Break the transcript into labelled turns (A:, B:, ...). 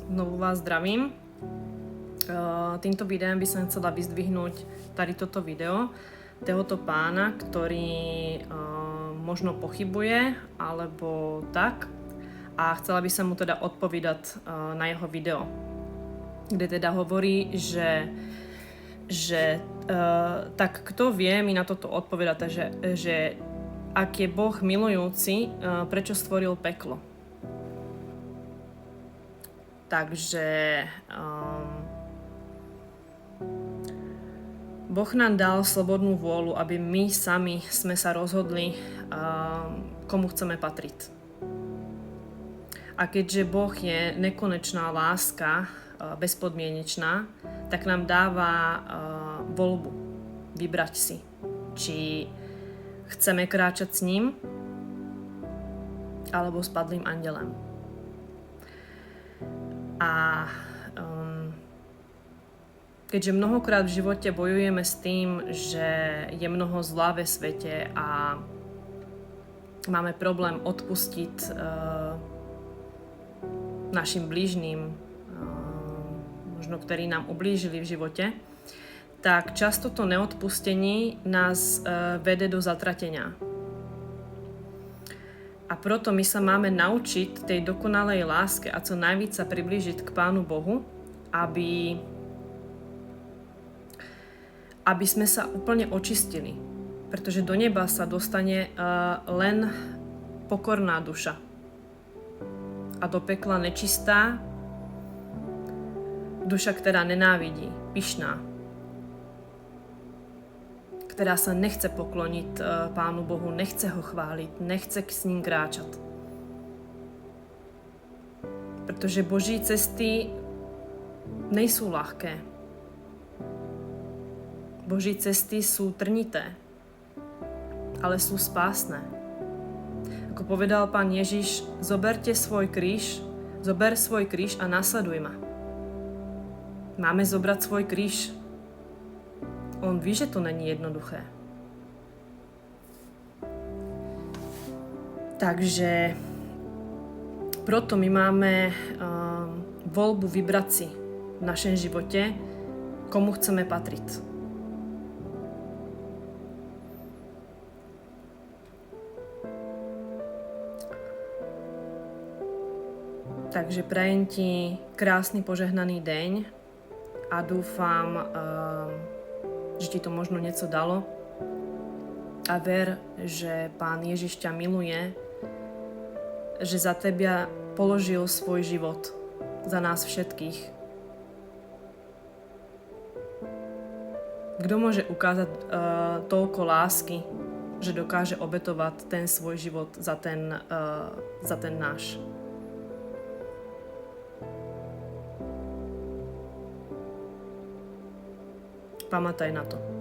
A: Znovu vás zdravím. Týmto videom by som chcela vyzdvihnúť tady toto video tohoto pána, ktorý možno pochybuje alebo tak, a chcela by som mu teda odpovedať na jeho video, kde teda hovorí, že tak kto vie mi na toto odpovedať, že ak je Boh milujúci, prečo stvoril peklo? Takže Boh nám dal slobodnú vôľu, aby my sami sme sa rozhodli, komu chceme patriť. A keďže Boh je nekonečná láska, bezpodmienečná, tak nám dáva voľbu vybrať si, či chceme kráčať s ním alebo s padlým andelem. A keďže mnohokrát v živote bojujeme s tým, že je mnoho zla ve svete a máme problém odpustiť našim blížnym, možno ktorí nám ublížili v živote, tak často to neodpustenie nás vede do zatratenia. A proto my sa máme naučiť tej dokonalej láske a co najvíc sa priblížiť k Pánu Bohu, aby sme sa úplne očistili. Pretože do neba sa dostane len pokorná duša. A do pekla nečistá duša, ktorá nenávidí, pyšná, ktorá sa nechce pokloniť Pánu Bohu, nechce ho chváliť, nechce s ním kráčať. Pretože Boží cesty nejsú ľahké. Boží cesty sú trnité, ale sú spásne. Ako povedal Pán Ježiš, zober svoj kríž a nasleduj ma. Máme zobrať svoj kríž. On ví, že to není jednoduché. Takže proto my máme voľbu vybrať si v našom živote, komu chceme patriť. Takže prajem ti krásny požehnaný deň a dúfam, že ti to možno niečo dalo, a ver, že Pán Ježiš ťa miluje, že za teba položil svoj život za nás všetkých. Kto môže ukázať toľko lásky, že dokáže obetovať ten svoj život za ten náš? Pamätaj na to.